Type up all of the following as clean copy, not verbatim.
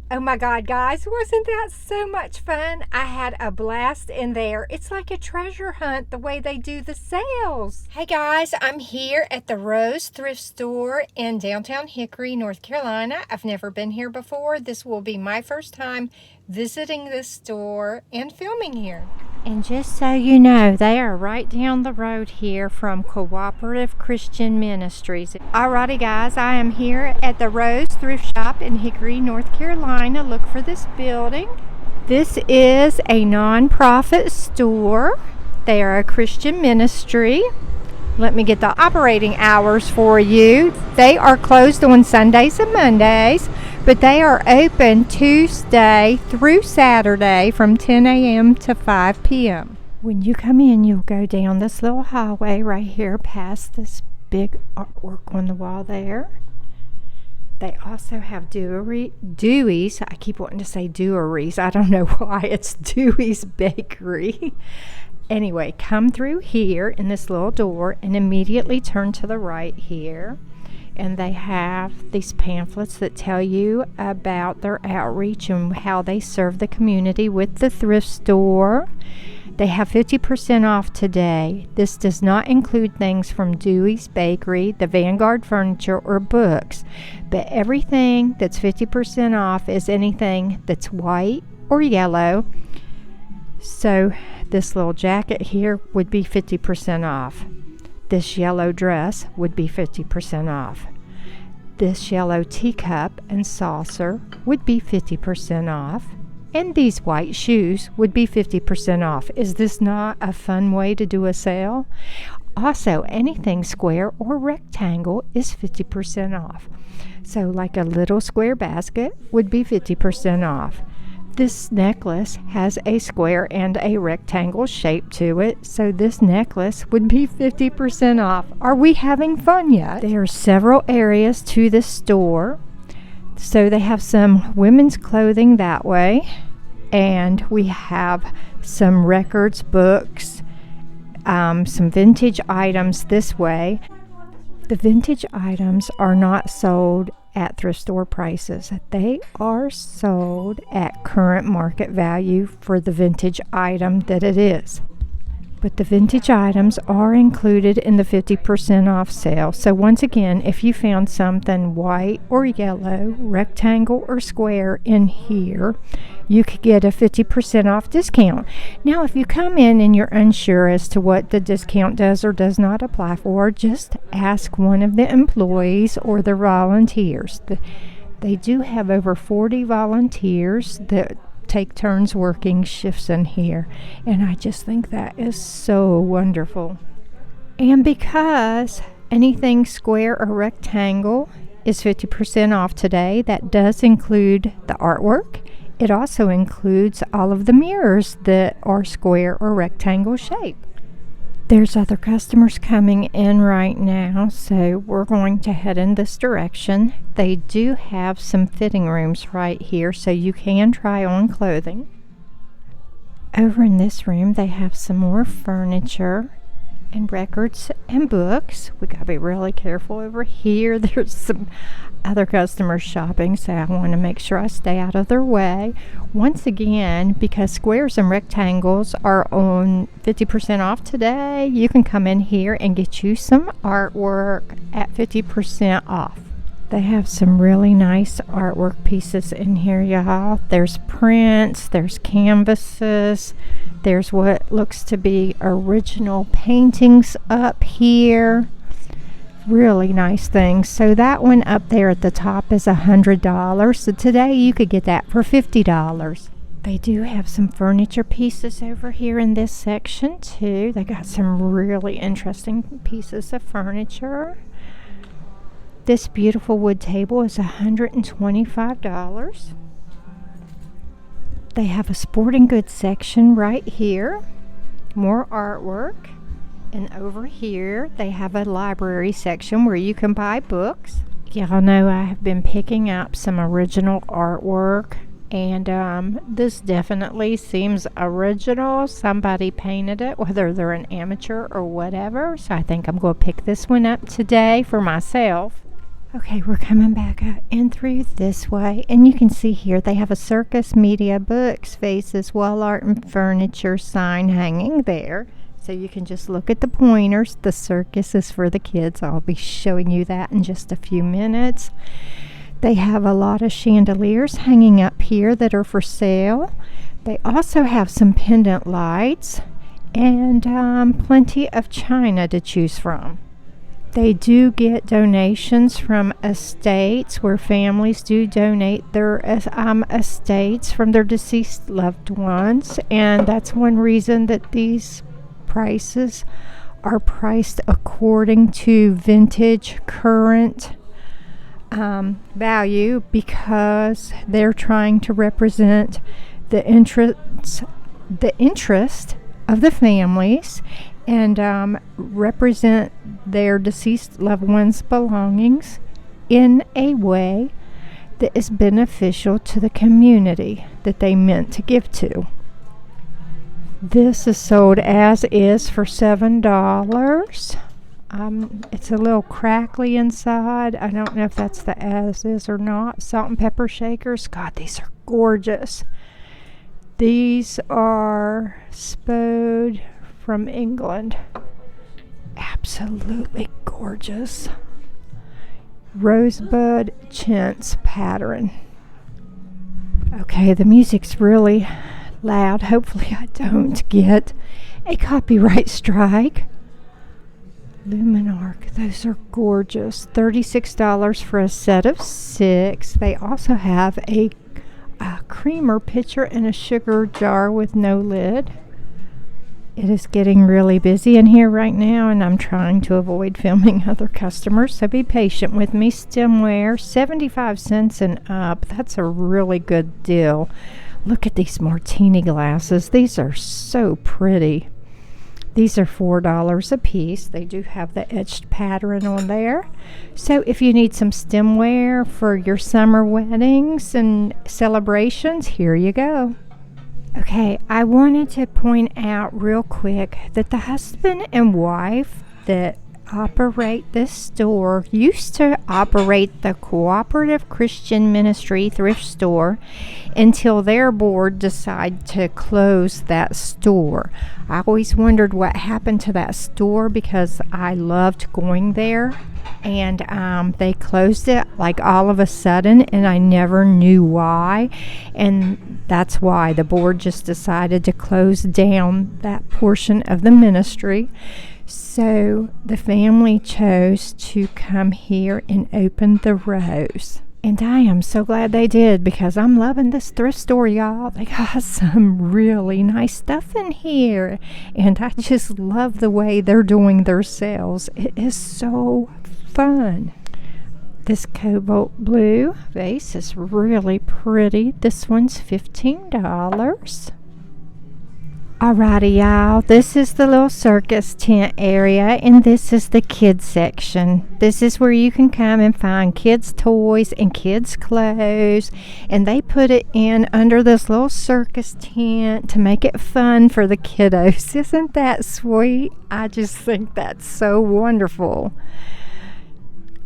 Oh my God, guys, wasn't that so much fun? I had a blast in there. It's like a treasure hunt the way they do the sales. Hey guys, I'm here at the Rose Thrift Store in downtown Hickory, North Carolina. I've never been here before. This will be my first time visiting this store and filming here. And just so you know, they are right down the road here from Cooperative Christian Ministries. Alrighty guys, I am here at the Rose Thrift Shop in Hickory, North Carolina. Look for this building. This is a non-profit store. They are a Christian ministry. Let me get the operating hours for you. They are closed on Sundays and Mondays, but they are open Tuesday through Saturday from 10 a.m. to 5 p.m. When you come in, you'll go down this little hallway right here past this big artwork on the wall there. They also have Dewey's. I keep wanting to say Dewery's. I don't know why. It's Dewey's Bakery. Anyway, come through here in this little door and immediately turn to the right here. And they have these pamphlets that tell you about their outreach and how they serve the community with the thrift store. They have 50% off today. This does not include things from Dewey's Bakery, the Vanguard Furniture, or books. But everything that's 50% off is anything that's white or yellow. So this little jacket here would be 50% off. This yellow dress would be 50% off. This yellow teacup and saucer would be 50% off. And these white shoes would be 50% off. Is this not a fun way to do a sale? Also, anything square or rectangle is 50% off. So like a little square basket would be 50% off. This necklace has a square and a rectangle shape to it, so this necklace would be 50% off. Are we having fun yet? There are several areas to this store. So they have some women's clothing that way, and we have some records, books, some vintage items this way. The vintage items are not sold at thrift store prices. They are sold at current market value for the vintage item that it is. But the vintage items are included in the 50% off sale. So once again, if you found something white or yellow, rectangle or square in here, you could get a 50% off discount. Now, if you come in and you're unsure as to what the discount does or does not apply for, just ask one of the employees or the volunteers. They do have over 40 volunteers that take turns working shifts in here, and I just think that is so wonderful. And because anything square or rectangle is 50% off today, that does include the artwork. It also includes all of the mirrors that are square or rectangle shape. There's other customers coming in right now, so we're going to head in this direction. They do have some fitting rooms right here, so you can try on clothing. Over in this room, they have some more furniture and records and books. We gotta be really careful over here. There's some other customers shopping, so I want to make sure I stay out of their way. Once again, because squares and rectangles are on 50% off today, you can come in here and get you some artwork at 50% off. They have some really nice artwork pieces in here, y'all. There's prints, there's canvases, there's what looks to be original paintings up here. Really nice things. So that one up there at the top is $100. So today you could get that for $50. They do have some furniture pieces over here in this section too. They got some really interesting pieces of furniture. This beautiful wood table is $125. They have a sporting goods section right here. More artwork. And over here, they have a library section where you can buy books. Y'all know I have been picking up some original artwork, and this definitely seems original. Somebody painted it, whether they're an amateur or whatever. So I think I'm going to pick this one up today for myself. Okay, we're coming back in through this way, and you can see here they have a circus, media, books, vases, wall art, and furniture sign hanging there. So you can just look at the pointers. The circus is for the kids. I'll be showing you that in just a few minutes. They have a lot of chandeliers hanging up here that are for sale. They also have some pendant lights and plenty of china to choose from. They do get donations from estates where families do donate their estates from their deceased loved ones, and that's one reason that these prices are priced according to vintage current value, because they're trying to represent the interest of the families and represent their deceased loved ones' belongings in a way that is beneficial to the community that they meant to give to. This is sold as is for $7. It's a little crackly inside. I don't know if that's the as is or not. Salt and pepper shakers. God, these are gorgeous. These are Spode from England. Absolutely gorgeous. Rosebud chintz pattern. Okay, the music's really loud. Hopefully I don't get a copyright strike. Luminarc, those are gorgeous. $36 for a set of 6. They also have a creamer pitcher and a sugar jar with no lid. It is getting really busy in here right now, and I'm trying to avoid filming other customers, so be patient with me. Stemware, 75 cents and up. That's a really good deal. Look at these martini glasses. These are so pretty. These are $4 a piece. They do have the etched pattern on there. So if you need some stemware for your summer weddings and celebrations, here you go. Okay, I wanted to point out real quick that the husband and wife that operate this store used to operate the Cooperative Christian Ministry thrift store until their board decided to close that store. I always wondered what happened to that store because I loved going there, and they closed it like all of a sudden, and I never knew why, and that's why the board just decided to close down that portion of the ministry. So the family chose to come here and open the Rose. And I am so glad they did, because I'm loving this thrift store, y'all. They got some really nice stuff in here. And I just love the way they're doing their sales. It is so fun. This cobalt blue vase is really pretty. This one's $15. Alrighty, y'all, this is the little circus tent area, and this is the kids section. This is where you can come and find kids' toys and kids' clothes, and they put it in under this little circus tent to make it fun for the kiddos. Isn't that sweet? I just think that's so wonderful.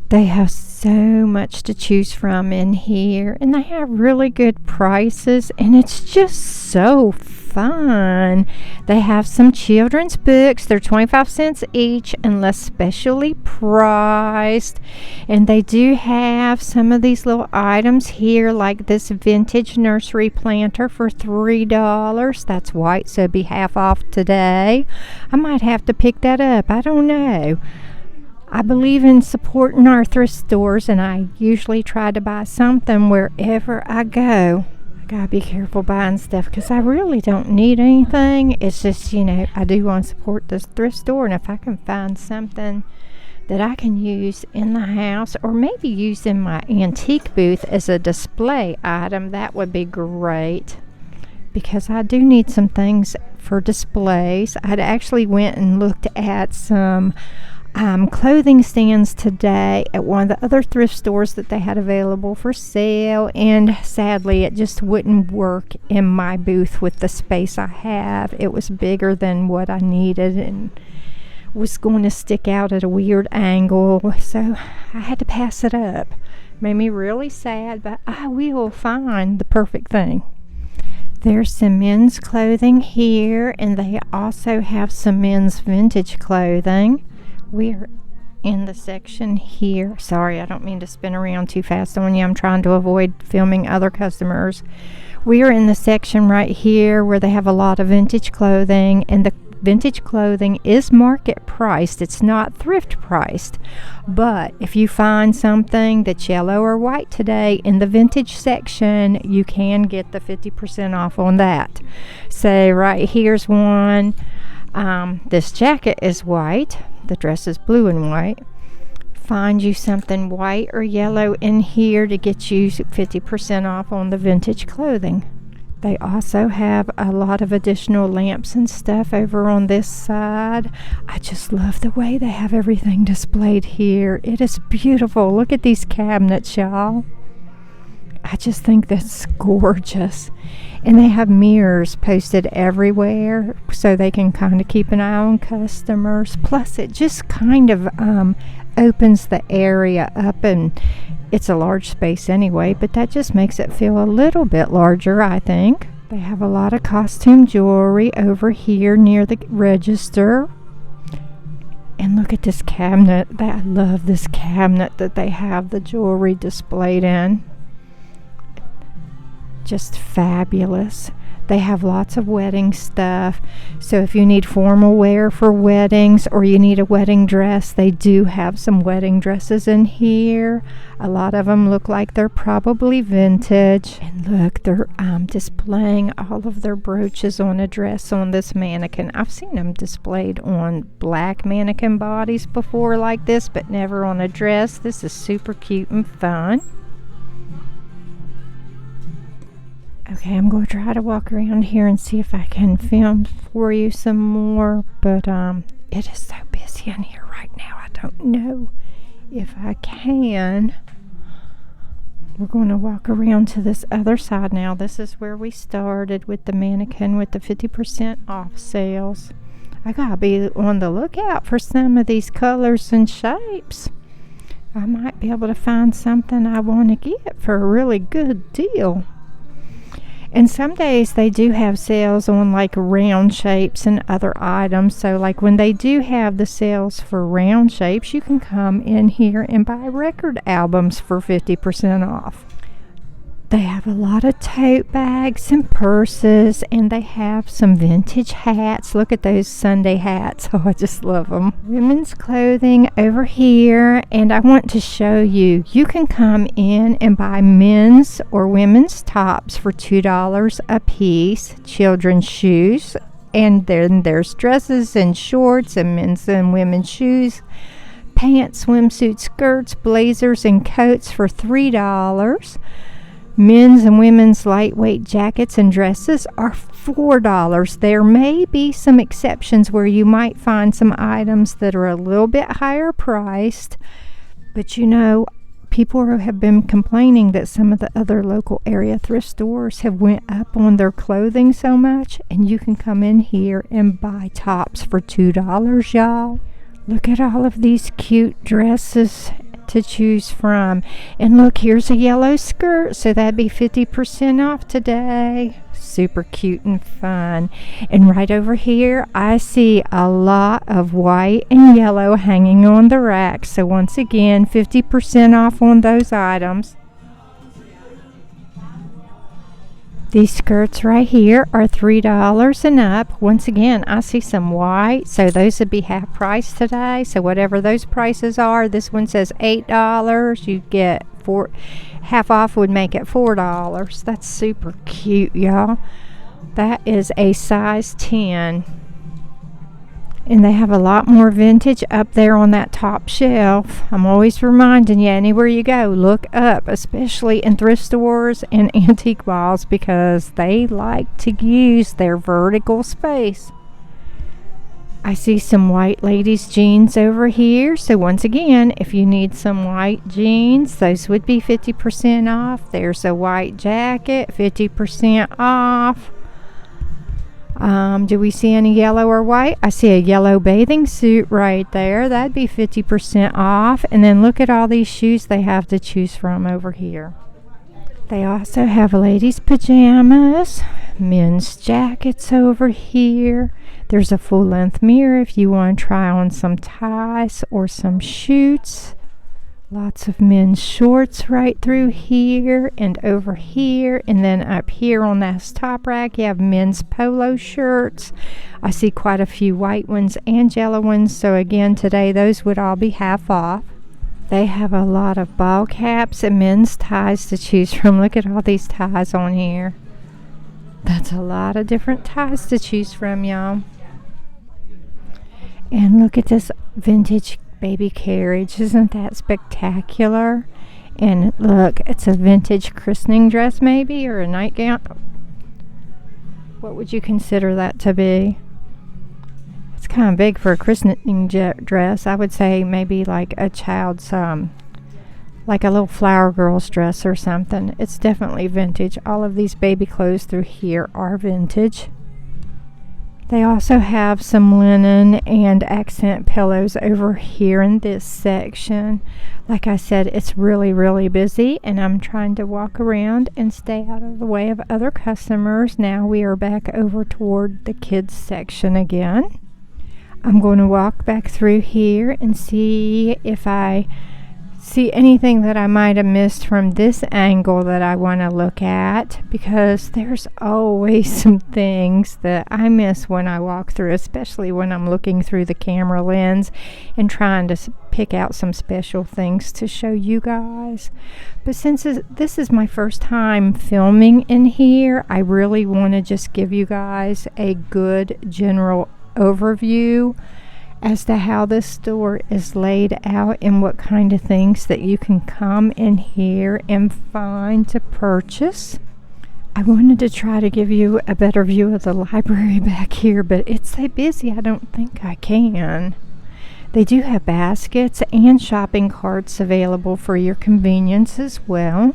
They have so much to choose from in here, and they have really good prices, and it's just so fun. They have some children's books. They're 25 cents each unless specially priced. And they do have some of these little items here, like this vintage nursery planter for $3. That's white, so it'd be half off today. I might have to pick that up. I don't know. I believe in supporting our thrift stores, and I usually try to buy something wherever I go. I gotta be careful buying stuff because I really don't need anything. It's just, I do want to support this thrift store, and if I can find something that I can use in the house or maybe use in my antique booth as a display item, that would be great, because I do need some things for displays. I'd actually went and looked at some clothing stands today at one of the other thrift stores that they had available for sale, and sadly it just wouldn't work in my booth with the space I have. It was bigger than what I needed and was going to stick out at a weird angle, so I had to pass it up. Made me really sad, but I will find the perfect thing. There's some men's clothing here, and they also have some men's vintage clothing. We're in the section here. Sorry, I don't mean to spin around too fast on you. I'm trying to avoid filming other customers. We are in the section right here where they have a lot of vintage clothing, and the vintage clothing is market priced. It's not thrift priced. But if you find something that's yellow or white today in the vintage section, you can get the 50% off on that. So right here's one. This jacket is white. The dress is blue and white. Find you something white or yellow in here to get you 50% off on the vintage clothing. They also have a lot of additional lamps and stuff over on this side. I just love the way they have everything displayed here. It is beautiful. Look at these cabinets, y'all. I just think that's gorgeous. And they have mirrors posted everywhere so they can kind of keep an eye on customers. Plus, it just kind of opens the area up, and it's a large space anyway, but that just makes it feel a little bit larger, I think. They have a lot of costume jewelry over here near the register. And look at this cabinet. I love this cabinet that they have the jewelry displayed in. Just fabulous. They have lots of wedding stuff. So if you need formal wear for weddings or you need a wedding dress, they do have some wedding dresses in here. A lot of them look like they're probably vintage. And look, they're displaying all of their brooches on a dress on this mannequin. I've seen them displayed on black mannequin bodies before like this, but never on a dress. This is super cute and fun. Okay, I'm going to try to walk around here and see if I can film for you some more, but it is so busy in here right now. I don't know if I can. We're going to walk around to this other side now. This is where we started with the mannequin with the 50% off sales. I got to be on the lookout for some of these colors and shapes. I might be able to find something I want to get for a really good deal. And some days they do have sales on like round shapes and other items. So like when they do have the sales for round shapes, you can come in here and buy record albums for 50% off. They have a lot of tote bags and purses, and they have some vintage hats. Look at those Sunday hats. Oh, I just love them. Women's clothing over here, and I want to show you. You can come in and buy men's or women's tops for $2 a piece. Children's shoes, and then there's dresses and shorts and men's and women's shoes. Pants, swimsuit, skirts, blazers, and coats for $3. Men's and women's lightweight jackets and dresses are $4. There may be some exceptions where you might find some items that are a little bit higher priced, but you know, people have been complaining that some of the other local area thrift stores have went up on their clothing so much, and you can come in here and buy tops for $2, y'all. Look at all of these cute dresses to choose from. And look, here's a yellow skirt, so that'd be 50% off today. Super cute and fun. And right over here I see a lot of white and yellow hanging on the rack, so once again 50% off on those items. These skirts right here are $3 and up. Once again, I see some white, so those would be half price today. So whatever those prices are, this one says $8. You get half off would make it $4. That's super cute, y'all. That is a size 10. And they have a lot more vintage up there on that top shelf. I'm always reminding you, anywhere you go, look up, especially in thrift stores and antique malls, because they like to use their vertical space. I see some white ladies jeans over here. So once again, if you need some white jeans, those would be 50% off. There's a white jacket, 50% off. Do we see any yellow or white? I see a yellow bathing suit right there. That'd be 50% off. And then look at all these shoes they have to choose from over here. They also have ladies' pajamas, men's jackets over here. There's a full-length mirror if you want to try on some ties or some shoots. Lots of men's shorts right through here and over here. And then up here on this top rack, you have men's polo shirts. I see quite a few white ones and yellow ones. So again, today those would all be half off. They have a lot of ball caps and men's ties to choose from. Look at all these ties on here. That's a lot of different ties to choose from, y'all. And look at this vintage baby carriage. Isn't that spectacular? And look, it's a vintage christening dress maybe, or a nightgown. What would you consider that to be? It's kind of big for a christening dress. I would say maybe like a child's, like a little flower girl's dress or something. It's definitely vintage. All of these baby clothes through here are vintage. They also have some linen and accent pillows over here in this section. Like I said, it's really, really busy, and I'm trying to walk around and stay out of the way of other customers. Now we are back over toward the kids section again. I'm going to walk back through here and see if I see anything that I might have missed from this angle that I want to look at, because there's always some things that I miss when I walk through, especially when I'm looking through the camera lens and trying to pick out some special things to show you guys. But since this is my first time filming in here, I really want to just give you guys a good general overview as to how this store is laid out and what kind of things that you can come in here and find to purchase. I wanted to try to give you a better view of the library back here, but it's so busy I don't think I can. They do have baskets and shopping carts available for your convenience as well.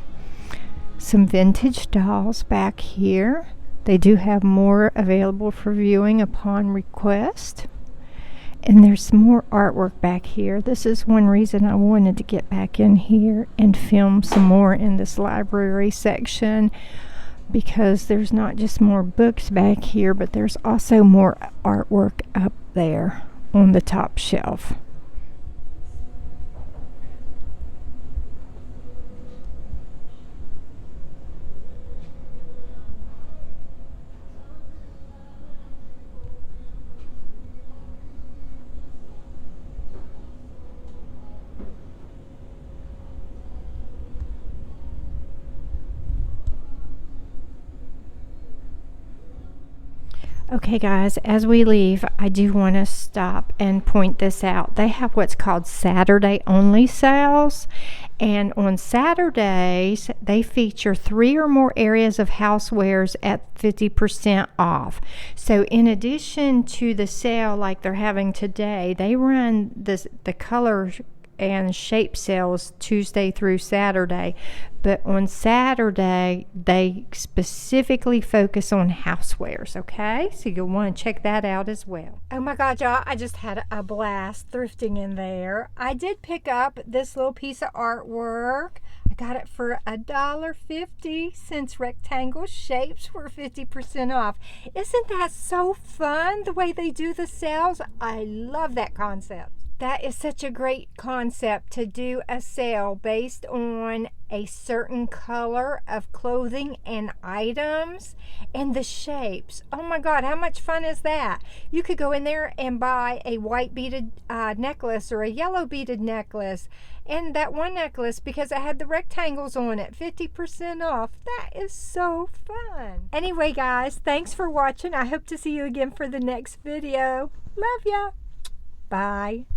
Some vintage dolls back here. They do have more available for viewing upon request. And there's some more artwork back here. This is one reason I wanted to get back in here and film some more in this library section, because there's not just more books back here, but there's also more artwork up there on the top shelf. Okay guys, as we leave, I do want to stop and point this out. They have what's called Saturday only sales, and on Saturdays they feature 3 or more areas of housewares at 50% off. So in addition to the sale like they're having today, they run the color and shape sales Tuesday through Saturday, but on Saturday they specifically focus on housewares. Okay, so you'll want to check that out as well. Oh my god, y'all, I just had a blast thrifting in there. I did pick up this little piece of artwork. I got it for $1.50 since rectangle shapes were 50% off. Isn't that so fun the way they do the sales? I love that concept. That is such a great concept, to do a sale based on a certain color of clothing and items and the shapes. Oh my god, how much fun is that? You could go in there and buy a white beaded necklace or a yellow beaded necklace, and that one necklace, because it had the rectangles on it, 50% off. That is so fun. Anyway guys, thanks for watching. I hope to see you again for the next video. Love ya. Bye.